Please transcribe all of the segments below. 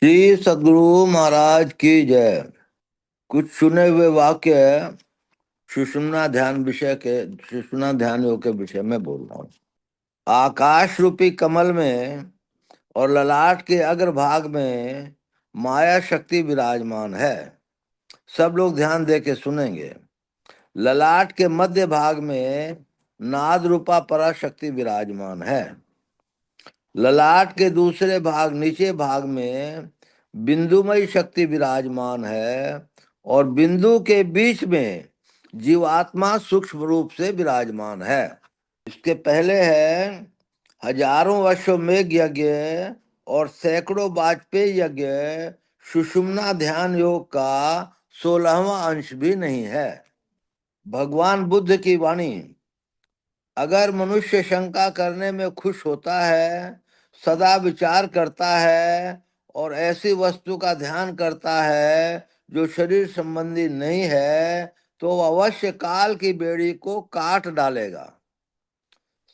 श्री सद्गुरु महाराज की जय। कुछ चुने हुए वाक्य सुषुम्ना ध्यान विषय के सुषुम्ना ध्यान योग के विषय में बोल रहा हूँ। आकाश रूपी कमल में और ललाट के अग्रभाग में माया शक्ति विराजमान है। सब लोग ध्यान दे के सुनेंगे। ललाट के मध्य भाग में नाद रूपा पराशक्ति विराजमान है। ललाट के दूसरे भाग नीचे भाग में बिंदुमयी शक्ति विराजमान है और बिंदु के बीच में जीवात्मा सूक्ष्म रूप से विराजमान है। इसके पहले है हजारों अश्वमेघ यज्ञ और सैकड़ों वाजपेयी यज्ञ सुषुम्ना ध्यान योग का 16वां अंश भी नहीं है। भगवान बुद्ध की वाणी। अगर मनुष्य शंका करने में खुश होता है, सदा विचार करता है और ऐसी वस्तु का ध्यान करता है जो शरीर संबंधी नहीं है, तो वह अवश्य काल की बेड़ी को काट डालेगा।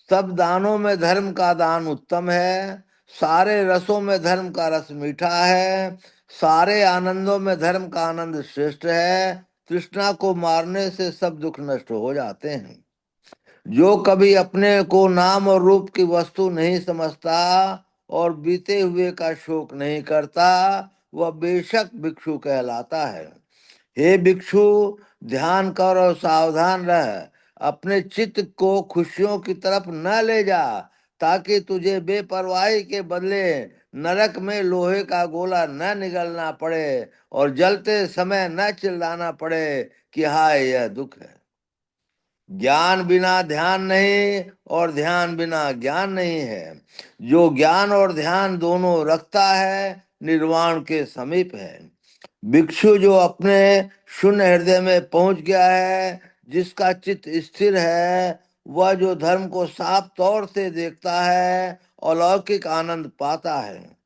सब दानों में धर्म का दान उत्तम है, सारे रसों में धर्म का रस मीठा है, सारे आनंदों में धर्म का आनंद श्रेष्ठ है। तृष्णा को मारने से सब दुख नष्ट हो जाते हैं। जो कभी अपने को नाम और रूप की वस्तु नहीं समझता और बीते हुए का शोक नहीं करता, वह बेशक भिक्षु कहलाता है। हे भिक्षु, ध्यान कर और सावधान रह। अपने चित्त को खुशियों की तरफ न ले जा, ताकि तुझे बेपरवाही के बदले नरक में लोहे का गोला न निगलना पड़े और जलते समय न चिल्लाना पड़े कि हाय यह दुख है। ज्ञान बिना ध्यान नहीं और ध्यान बिना ज्ञान नहीं है। जो ज्ञान और ध्यान दोनों रखता है निर्वाण के समीप है। भिक्षु जो अपने शून्य हृदय में पहुंच गया है, जिसका चित्त स्थिर है, वह जो धर्म को साफ तौर से देखता है अलौकिक आनंद पाता है।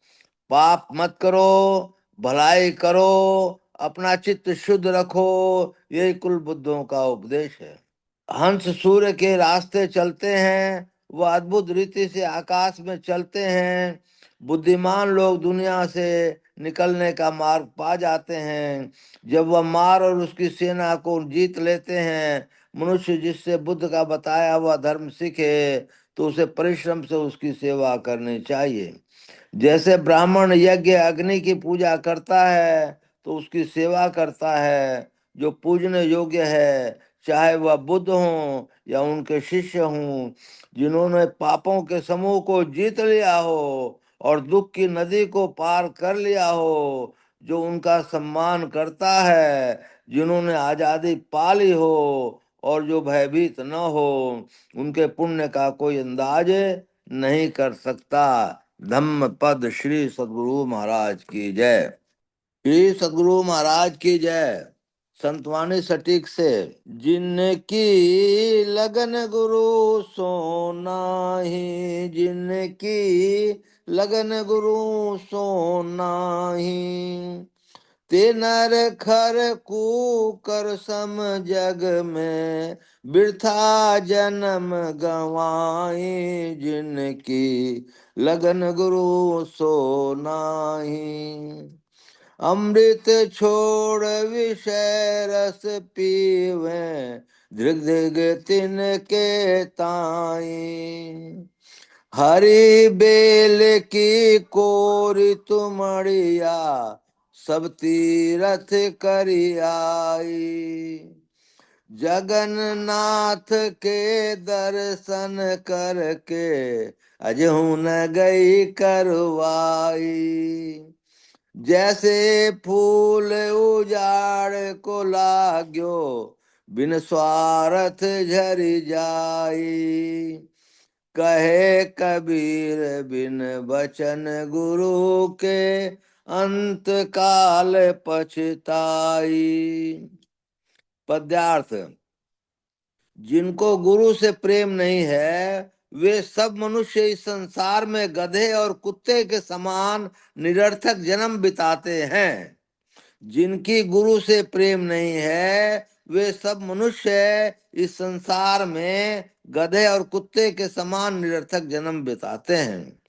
पाप मत करो, भलाई करो, अपना चित्त शुद्ध रखो, यही कुल बुद्धों का उपदेश है। हंस सूर्य के रास्ते चलते हैं, वह अद्भुत रीति से आकाश में चलते हैं। बुद्धिमान लोग दुनिया से निकलने का मार्ग पा जाते हैं। जब वह मार और उसकी सेना को जीत लेते हैं, मनुष्य जिससे बुद्ध का बताया हुआ धर्म सीखे, तो उसे परिश्रम से उसकी सेवा करनी चाहिए। जैसे ब्राह्मण यज्ञ अग्नि की पूजा करता है तो उसकी सेवा करता है। जो पूजने योग्य है, चाहे वह बुद्ध हों या उनके शिष्य हों, जिन्होंने पापों के समूह को जीत लिया हो और दुख की नदी को पार कर लिया हो, जो उनका सम्मान करता है, जिन्होंने आजादी पाली हो और जो भयभीत न हो, उनके पुण्य का कोई अंदाज नहीं कर सकता। धम्म पद श्री सद्गुरु महाराज की जय। श्री सद्गुरु महाराज की जय। संतवाणी सटीक से। जिनकी लगन गुरु सो नाहि, जिनकी लगन गुरु सो नाहि, ते नर खर कूकर सम जग में बिरथा जन्म गवाई। जिनकी लगन गुरु सो नाहि, अमृत छोड़ विषय रस पीवे, दृग दृग तिनके ताई। हरि बेल की कोरी तुमड़िया, सब तीरथ करियाई। जगन्नाथ के दर्शन करके अजहू न गई करवाई। जैसे फूल उजाड़ को लाग्यो, बिन स्वार्थ झरि जाई। कहे कबीर बिन बचन गुरु के, अंत काल पछताई। पद्यार्थ। जिनको गुरु से प्रेम नहीं है, वे सब मनुष्य इस संसार में गधे और कुत्ते के समान निरर्थक जन्म बिताते हैं। जिनकी गुरु से प्रेम नहीं है, वे सब मनुष्य इस संसार में गधे और कुत्ते के समान निरर्थक जन्म बिताते हैं।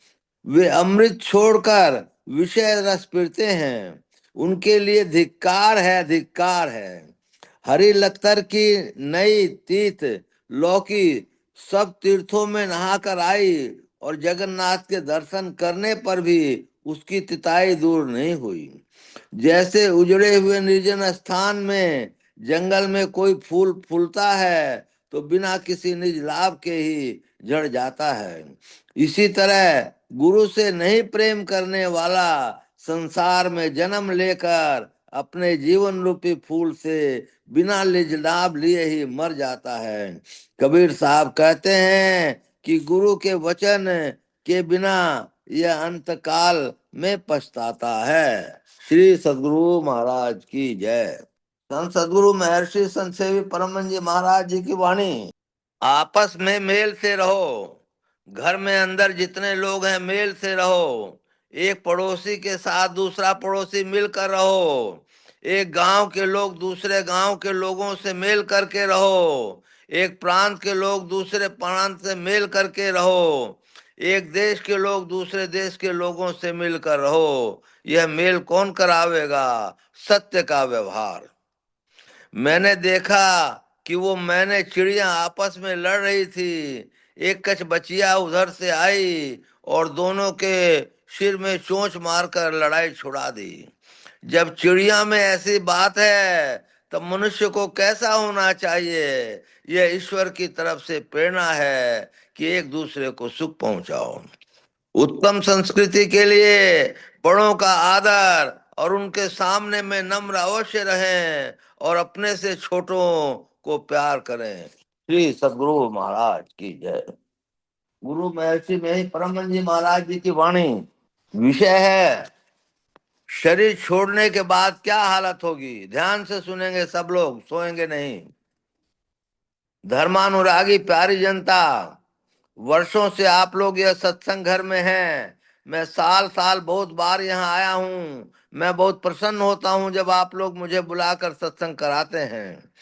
वे अमृत छोड़कर विषय रस पीते हैं, उनके लिए धिक्कार है, धिक्कार है। हरी लत्तर की नई तीत लौकी सब तीर्थों में नहाकर आई, और जगन्नाथ के दर्शन करने पर भी उसकी तिताई दूर नहीं हुई। जैसे उजड़े हुए निर्जन स्थान में जंगल में कोई फूल फूलता है तो बिना किसी निज लाभ के ही झड़ जाता है, इसी तरह गुरु से नहीं प्रेम करने वाला संसार में जन्म लेकर अपने जीवन रूपी फूल से बिना निज लाभ लिए ही मर जाता है। कबीर साहब कहते हैं कि गुरु के वचन के बिना यह अंत काल में पछताता है। श्री सद्गुरु महाराज की जय। संत सद्गुरु महर्षि संत सेवी परमहंस जी महाराज जी की वाणी। आपस में मेल से रहो, घर में अंदर जितने लोग हैं मेल से रहो। एक पड़ोसी के साथ दूसरा पड़ोसी मिलकर रहो। एक गांव के लोग दूसरे गांव के लोगों से मेल करके रहो। एक प्रांत के लोग दूसरे प्रांत से मेल करके रहो। एक देश के लोग दूसरे देश के लोगों से मिलकर रहो। यह मेल कौन करावेगा? सत्य का व्यवहार। मैंने देखा कि वो मैंने चिड़िया आपस में लड़ रही थी। एक कछ बचिया उधर से आई और दोनों के सिर में चोंच मारकर लड़ाई छुड़ा दी। जब चिड़िया में ऐसी बात है तब मनुष्य को कैसा होना चाहिए? यह ईश्वर की तरफ से प्रेरणा है कि एक दूसरे को सुख पहुंचाओ। उत्तम संस्कृति के लिए बड़ों का आदर और उनके सामने में नम्र अवश्य रहें और अपने से छोटों को प्यार करें। श्री सद्गुरु महाराज की जय। गुरु महर्षि में ही परमहंस जी महाराज जी की वाणी। विषय है शरीर छोड़ने के बाद क्या हालत होगी। ध्यान से सुनेंगे सब लोग, सोएंगे नहीं। धर्मानुरागी प्यारी जनता, वर्षों से आप लोग यह सत्संग घर में हैं। मैं साल साल बहुत बार यहाँ आया हूँ। मैं बहुत प्रसन्न होता हूँ जब आप लोग मुझे बुलाकर सत्संग कराते हैं।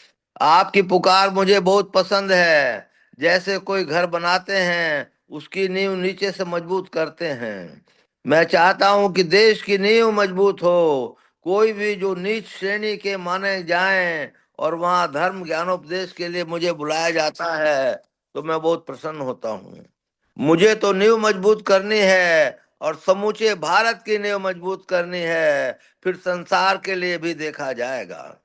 आपकी पुकार मुझे बहुत पसंद है। जैसे कोई घर बनाते हैं, उसकी नींव नीचे से मजबूत करते हैं। मैं चाहता हूँ कि देश की नींव मजबूत हो। कोई भी जो नीच श्रेणी के माने जाएं और वहाँ धर्म ज्ञानोपदेश के लिए मुझे बुलाया जाता है तो मैं बहुत प्रसन्न होता हूँ। मुझे तो नींव मजबूत करनी है और समूचे भारत की नींव मजबूत करनी है, फिर संसार के लिए भी देखा जाएगा।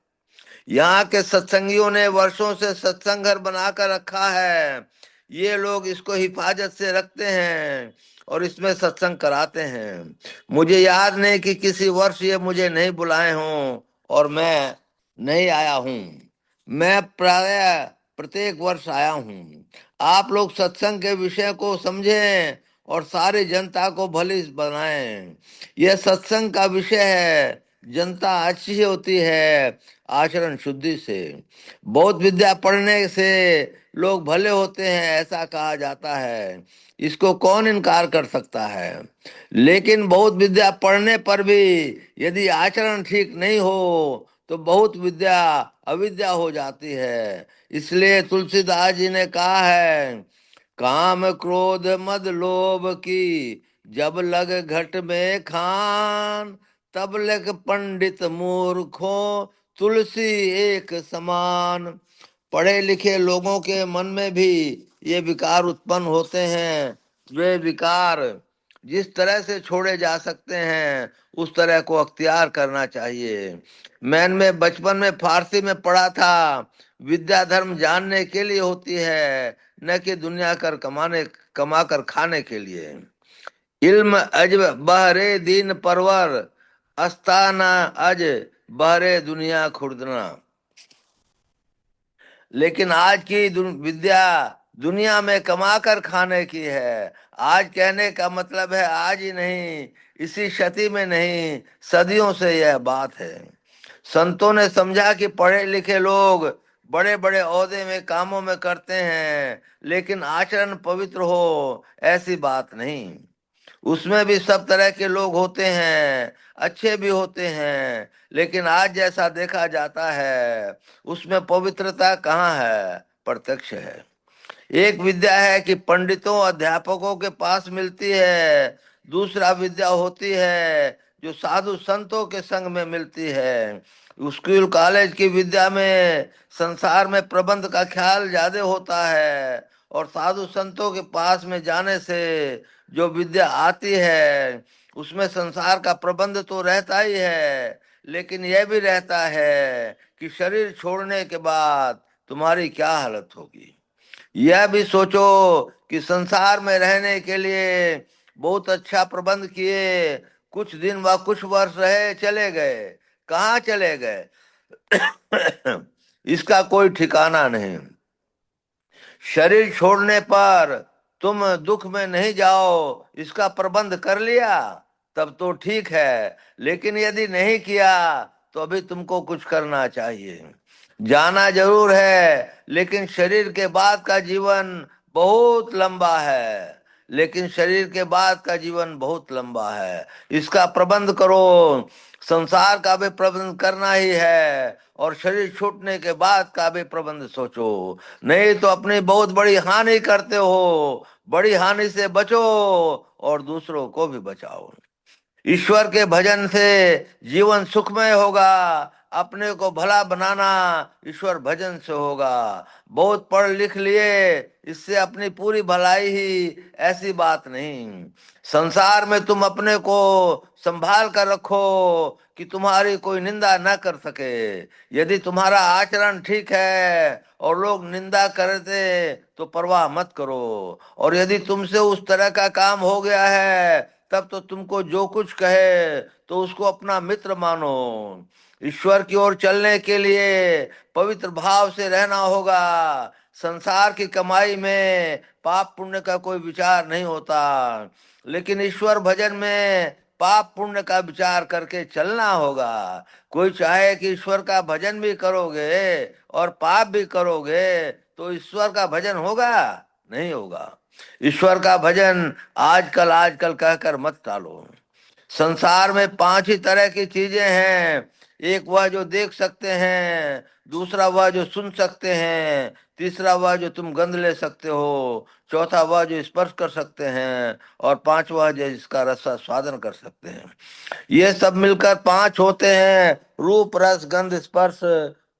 यहाँ के सत्संगियों ने वर्षों से सत्संग घर बनाकर रखा है। ये लोग इसको हिफाजत से रखते हैं और इसमें सत्संग कराते हैं। मुझे याद नहीं कि किसी वर्ष ये मुझे नहीं बुलाए हों और मैं नहीं आया हूँ। मैं प्रायः प्रत्येक वर्ष आया हूँ। आप लोग सत्संग के विषय को समझें और सारी जनता को भली बनाएं। यह सत्संग का विषय है। जनता अच्छी होती है आचरण शुद्धि से। बहुत विद्या पढ़ने से लोग भले होते हैं ऐसा कहा जाता है, इसको कौन इनकार कर सकता है। लेकिन बहुत विद्या पढ़ने पर भी यदि आचरण ठीक नहीं हो तो बहुत विद्या अविद्या हो जाती है। इसलिए तुलसीदास जी ने कहा है, काम क्रोध मद लोभ की जब लग घट में खान, तब लग पंडित मूर्खों तुलसी एक समान। पढ़े लिखे लोगों के मन में भी ये विकार उत्पन्न होते हैं। वे विकार जिस तरह से छोड़े जा सकते हैं उस तरह को अख्तियार करना चाहिए। मैंने बचपन में फारसी में पढ़ा था, विद्या धर्म जानने के लिए होती है, न कि दुनिया कर कमा कर खाने के लिए। इल्म अज बहरे दीन परवर, अस्ताना अज बहरे दुनिया खुर्दना। लेकिन आज की विद्या दुनिया में कमा कर खाने की है। आज कहने का मतलब है आज ही नहीं, इसी शती में नहीं, सदियों से यह बात है। संतों ने समझा कि पढ़े लिखे लोग बड़े बड़े ओहदे में कामों में करते हैं, लेकिन आचरण पवित्र हो ऐसी बात नहीं। उसमें भी सब तरह के लोग होते हैं, अच्छे भी होते हैं, लेकिन आज जैसा देखा जाता है उसमें पवित्रता कहाँ है? प्रत्यक्ष है। एक विद्या है कि पंडितों अध्यापकों के पास मिलती है दूसरा विद्या होती है जो साधु संतों के संग में मिलती है। स्कूल कॉलेज की विद्या में संसार में प्रबंध का ख्याल ज्यादा होता है, और साधु संतों के पास में जाने से जो विद्या आती है उसमें संसार का प्रबंध तो रहता ही है, लेकिन यह भी रहता है कि शरीर छोड़ने के बाद तुम्हारी क्या हालत होगी। यह भी सोचो कि संसार में रहने के लिए बहुत अच्छा प्रबंध किए, कुछ दिन व कुछ वर्ष रहे, चले गए, कहाँ चले गए इसका कोई ठिकाना नहीं। शरीर छोड़ने पर तुम दुख में नहीं जाओ, इसका प्रबंध कर लिया तब तो ठीक है, लेकिन यदि नहीं किया तो अभी तुमको कुछ करना चाहिए। जाना जरूर है, लेकिन शरीर के बाद का जीवन बहुत लंबा है, लेकिन शरीर के बाद का जीवन बहुत लंबा है, इसका प्रबंध करो। संसार का भी प्रबंध करना ही है, और शरीर छूटने के बाद का भी प्रबंध सोचो, नहीं तो अपनी बहुत बड़ी हानि करते हो। बड़ी हानि से बचो और दूसरों को भी बचाओ। ईश्वर के भजन से जीवन सुखमय होगा। अपने को भला बनाना ईश्वर भजन से होगा। बहुत पढ़ लिख लिए, इससे अपनी पूरी भलाई ही, ऐसी बात नहीं। संसार में तुम अपने को संभाल कर रखो कि तुम्हारी कोई निंदा न कर सके। यदि तुम्हारा आचरण ठीक है और लोग निंदा करते तो परवाह मत करो, और यदि तुमसे उस तरह का काम हो गया है तब तो तुमको जो कुछ कहे तो उसको अपना मित्र मानो। ईश्वर की ओर चलने के लिए पवित्र भाव से रहना होगा। संसार की कमाई में पाप पुण्य का कोई विचार नहीं होता, लेकिन ईश्वर भजन में पाप पुण्य का विचार करके चलना होगा। कोई चाहे कि ईश्वर का भजन भी करोगे और पाप भी करोगे तो ईश्वर का भजन होगा? नहीं होगा। ईश्वर का भजन आजकल आजकल कहकर मत टालो। संसार में पांच ही तरह की चीजें हैं। एक वह जो देख सकते हैं, दूसरा वह जो सुन सकते हैं, तीसरा वह जो तुम गंध ले सकते हो, चौथा वह जो स्पर्श कर सकते हैं, और पांचवा जो जिसका रस स्वादन कर सकते हैं। ये सब मिलकर पांच होते हैं, रूप रस गंध स्पर्श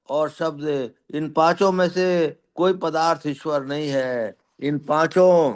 और शब्द। इन पांचों में से कोई पदार्थ ईश्वर नहीं है। इन पांचों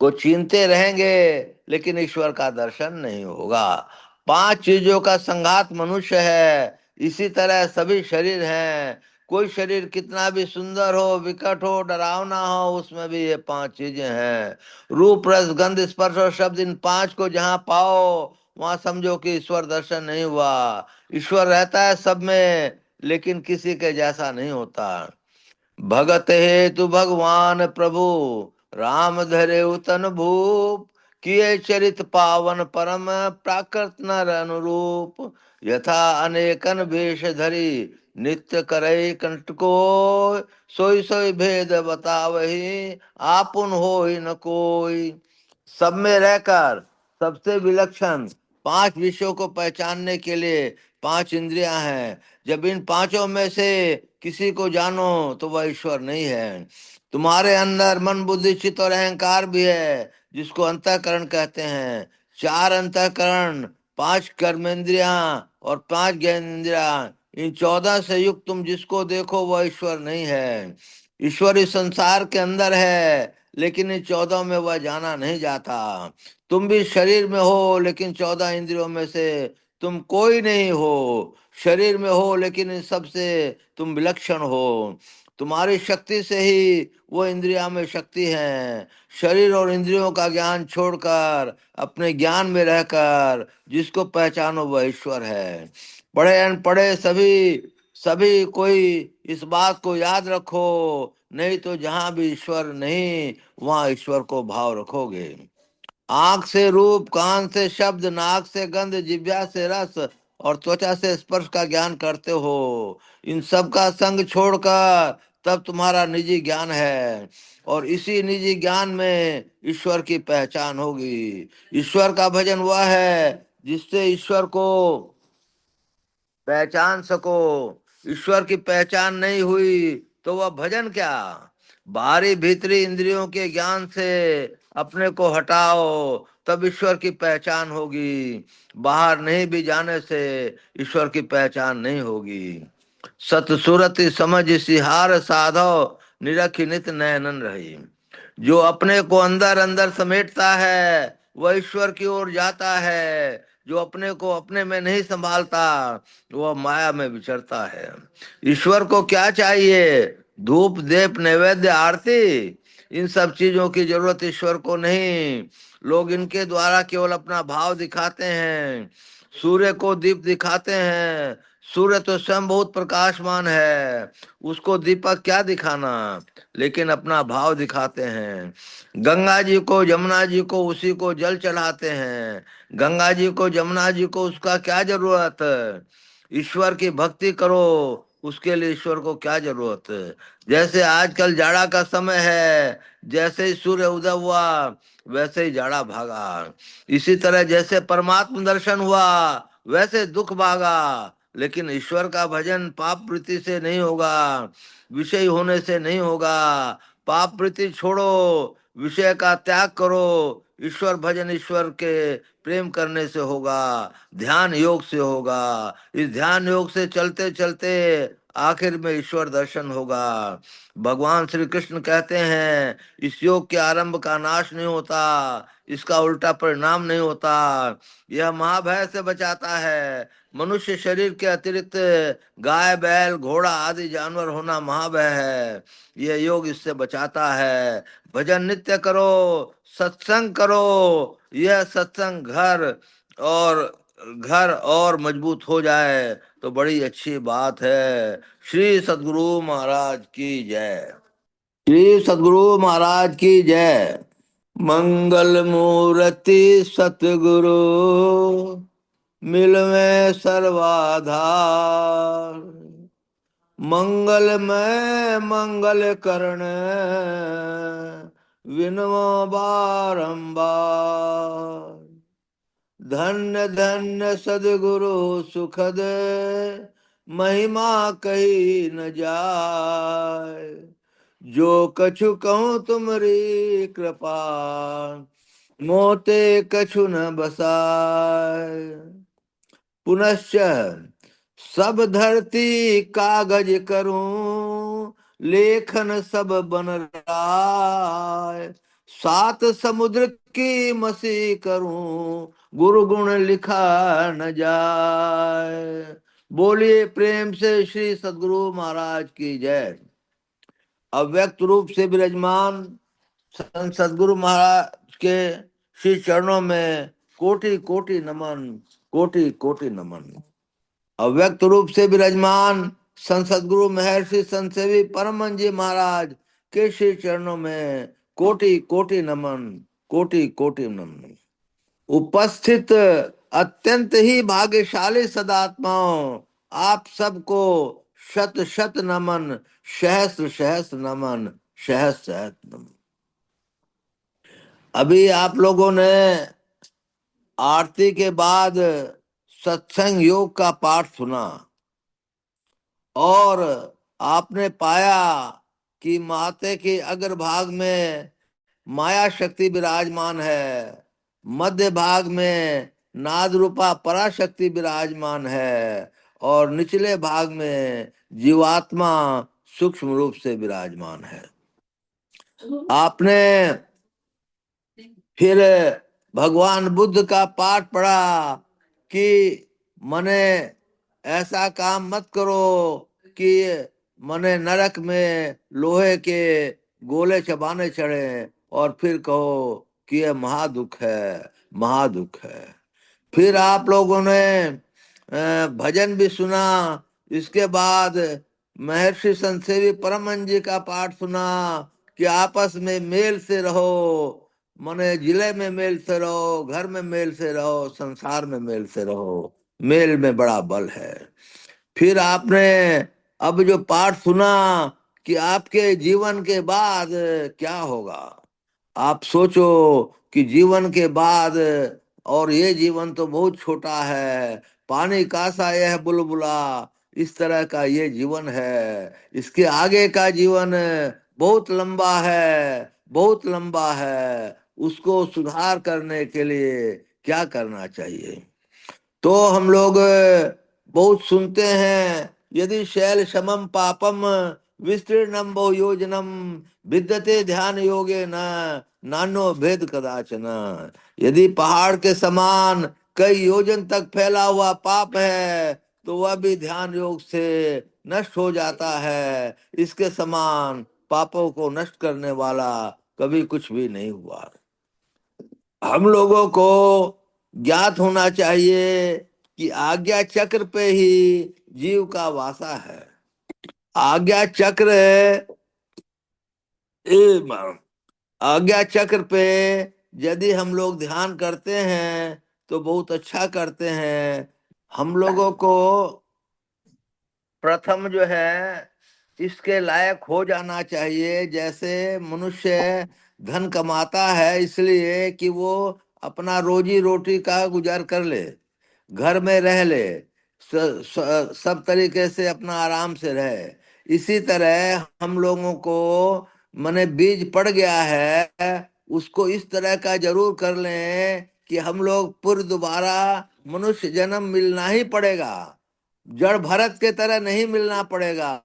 को छीनते रहेंगे लेकिन ईश्वर का दर्शन नहीं होगा। पांच चीजों का संघात मनुष्य है। इसी तरह सभी शरीर हैं। कोई शरीर कितना भी सुंदर हो, विकट हो, डरावना हो, उसमें भी ये पांच चीजें हैं, रूप रस गंध स्पर्श और शब्द। इन पांच को जहाँ पाओ वहां समझो कि ईश्वर दर्शन नहीं हुआ। ईश्वर रहता है सब में, लेकिन किसी के जैसा नहीं होता। भगत हेतु भगवान प्रभु राम धरे तन भूप, किए चरित पावन परम प्राकृत नर अनुरूप। यथा अनेकन वेश धरी नित्य करे कंठ को, सोई सोई भेद बतावही आपुन होई न कोई। सब में रहकर सबसे विलक्षण पांच विषयों को पहचानने के लिए पांच इंद्रियां हैं। जब इन पांचों में से किसी को जानो तो वह ईश्वर नहीं है। तुम्हारे अंदर मन बुद्धि चित्त और अहंकार भी है, जिसको अंतःकरण कहते हैं। चार अंतःकरण, पांच कर्मेंद्रियां और पांच ज्ञानेंद्रियां, इन 14 से युक्त तुम जिसको देखो वह ईश्वर नहीं है। ईश्वर इस संसार के अंदर है, लेकिन इन 14 में वह जाना नहीं जाता। तुम भी शरीर में हो, लेकिन 14 इंद्रियों में से तुम कोई नहीं हो। शरीर में हो लेकिन इन सब से तुम विलक्षण हो। तुम्हारी शक्ति से ही वो इंद्रिया में शक्ति है। शरीर और इंद्रियों का ज्ञान छोड़कर अपने ज्ञान में रहकर जिसको पहचानो वह ईश्वर है। पढ़े अनपढ़े सभी सभी कोई इस बात को याद रखो, नहीं तो जहां भी ईश्वर नहीं वहां ईश्वर को भाव रखोगे। आंख से रूप, कान से शब्द, नाक से गंध, जिह्वा से रस और त्वचा से स्पर्श का ज्ञान करते हो। इन सब का संग छोड़कर तब तुम्हारा निजी ज्ञान है, और इसी निजी ज्ञान में ईश्वर की पहचान होगी। ईश्वर का भजन वह है जिससे ईश्वर को पहचान सको। ईश्वर की पहचान नहीं हुई तो वह भजन क्या। बाहरी भीतरी इंद्रियों के ज्ञान से अपने को हटाओ, तब ईश्वर की पहचान होगी। बाहर नहीं भी जाने से ईश्वर की पहचान नहीं होगी। सत सुरति समझ सिहार साधो, निरखी नित नयनन रही। जो अपने को अंदर अंदर समेटता है वह ईश्वर की ओर जाता है। जो अपने को अपने में नहीं संभालता वह माया में विचरता है। ईश्वर को क्या चाहिए? धूप दीप नैवेद्य आरती, इन सब चीजों की जरूरत ईश्वर को नहीं। लोग इनके द्वारा केवल अपना भाव दिखाते हैं। सूर्य को दीप दिखाते हैं। सूर्य तो स्वयं बहुत प्रकाशमान है, उसको दीपक क्या दिखाना, लेकिन अपना भाव दिखाते हैं। गंगा जी को जमुना जी को उसी को जल चढ़ाते हैं। गंगा जी को जमुना जी को उसका क्या जरूरत? ईश्वर की भक्ति करो, उसके लिए ईश्वर को क्या जरूरत है? जैसे आजकल जाड़ा का समय है, जैसे ही सूर्य उदय हुआ वैसे ही जाड़ा भागा। इसी तरह जैसे परमात्मा दर्शन हुआ वैसे दुख भागा। लेकिन ईश्वर का भजन पाप वृत्ति से नहीं होगा, विषय होने से नहीं होगा। पाप वृत्ति छोड़ो, विषय का त्याग करो। ईश्वर भजन ईश्वर के प्रेम करने से होगा, ध्यान योग से होगा। इस ध्यान योग से चलते चलते आखिर में ईश्वर दर्शन होगा। भगवान श्री कृष्ण कहते हैं इस योग के आरंभ का नाश नहीं होता, इसका उल्टा परिणाम नहीं होता। यह महाभय से बचाता है। मनुष्य शरीर के अतिरिक्त गाय बैल घोड़ा आदि जानवर होना महाभय है। यह योग इससे बचाता है। भजन नित्य करो, सत्संग करो। यह सत्संग और घर और मजबूत हो जाए तो बड़ी अच्छी बात है। श्री सद्गुरु महाराज की जय। श्री सद्गुरु महाराज की जय। मंगल मूर्ति सतगुरु, मिल में सर्वाधार। मंगलमय मंगल करण, विनम बारंबार। धन्य धन्य सद्गुरु सुखद, महिमा कही न जाय। जो कछु कहूँ तुमरी कृपा, मोते कछु न बसाय। पुनश्च सब धरती कागज करूं, लेखन सब बन राय। सात समुद्र की मसी करूं, गुरु गुण लिखा न जाए। बोलिए प्रेम से श्री सद्गुरु महाराज की जय। अव्यक्त रूप से विराजमान संत सद्गुरु महाराज के श्री चरणों में कोटि कोटि नमन, कोटि कोटि नमन। अव्यक्त रूप से विराजमान संत सद्गुरु महर्षि संत सेवी परमहंस जी महाराज के श्री चरणों में कोटि कोटि नमन, कोटि कोटि नमन। उपस्थित अत्यंत ही भाग्यशाली सदात्माओं, आप सबको शत शत नमन, सहस्र सहस्र नमन, सहस्र सहस्र नमन। अभी आप लोगों ने आरती के बाद सत्संग योग का पाठ सुना और आपने पाया कि माते के अग्रभाग में माया शक्ति विराजमान है, मध्य भाग में नाद रूपा पराशक्ति विराजमान है और निचले भाग में जीवात्मा सूक्ष्म रूप से विराजमान है। आपने फिर भगवान बुद्ध का पाठ पढ़ा कि मने ऐसा काम मत करो कि मने नरक में लोहे के गोले चबाने चढ़े और फिर कहो कि यह महादुख है, महादुख है। फिर आप लोगों ने भजन भी सुना। इसके बाद महर्षि संत सेवी परमहंस जी का पाठ सुना कि आपस में मेल से रहो, मने जिले में मेल से रहो, घर में मेल से रहो, संसार में मेल से रहो। मेल में बड़ा बल है। फिर आपने अब जो पाठ सुना कि आपके जीवन के बाद क्या होगा। आप सोचो कि जीवन के बाद, और ये जीवन तो बहुत छोटा है, पानी का सा यह बुलबुला, इस तरह का ये जीवन है। इसके आगे का जीवन बहुत लंबा है, बहुत लंबा है। उसको सुधार करने के लिए क्या करना चाहिए। तो हम लोग बहुत सुनते हैं, यदि शैल समम पापम विस्तीर्णम बहु योजनम विद्यते ध्यान योगे न नानो भेद कदाचन। यदि पहाड़ के समान कई योजन तक फैला हुआ पाप है तो वह भी ध्यान योग से नष्ट हो जाता है। इसके समान पापों को नष्ट करने वाला कभी कुछ भी नहीं हुआ। हम लोगों को ज्ञात होना चाहिए कि आज्ञा चक्र पे ही जीव का वासा है। आज्ञा चक्र आज्ञा चक्र पे यदि हम लोग ध्यान करते हैं तो बहुत अच्छा करते हैं। हम लोगों को प्रथम जो है इसके लायक हो जाना चाहिए। जैसे मनुष्य धन कमाता है इसलिए कि वो अपना रोजी रोटी का गुजार कर ले, घर में रह ले, सब तरीके से अपना आराम से रहे। इसी तरह हम लोगों को मने बीज पड़ गया है, उसको इस तरह का जरूर कर लें कि हम लोग फिर दोबारा मनुष्य जन्म मिलना ही पड़ेगा। जड़ भरत के तरह नहीं मिलना पड़ेगा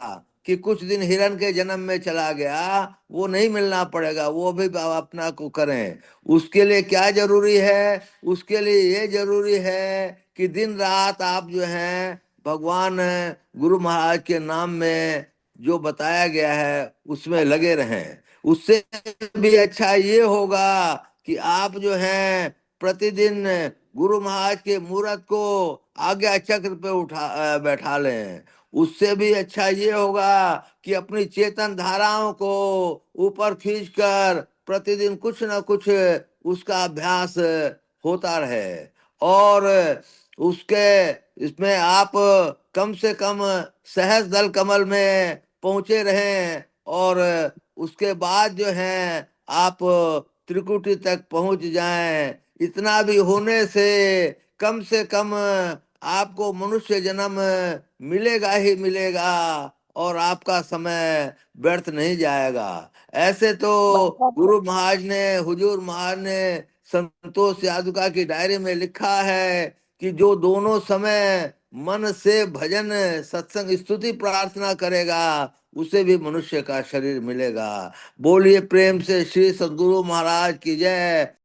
कि कुछ दिन हिरण के जन्म में चला गया, वो नहीं मिलना पड़ेगा। वो भी अपना को करें। उसके लिए क्या जरूरी है? उसके लिए ये जरूरी है कि दिन रात आप जो है भगवान गुरु महाराज के नाम में जो बताया गया है उसमें लगे रहें। उससे भी अच्छा ये होगा कि आप जो है प्रतिदिन गुरु महाराज के मूर्त को आज्ञा चक्र पे बैठा लें। उससे भी अच्छा ये होगा कि अपनी चेतन धाराओं को ऊपर खींचकर प्रतिदिन कुछ ना कुछ उसका अभ्यास होता रहे। और उसके इसमें आप कम से कम सहज दल कमल में पहुंचे रहें। और उसके बाद जो है आप त्रिकुटी तक पहुंच जाएं। इतना भी होने से कम आपको मनुष्य जन्म मिलेगा ही मिलेगा और आपका समय व्यर्थ नहीं जाएगा। ऐसे तो गुरु महाराज ने, हुजूर महाराज ने संतोष यादुका की डायरी में लिखा है कि जो दोनों समय मन से भजन सत्संग स्तुति प्रार्थना करेगा उसे भी मनुष्य का शरीर मिलेगा। बोलिए प्रेम से श्री सद्गुरु महाराज की जय।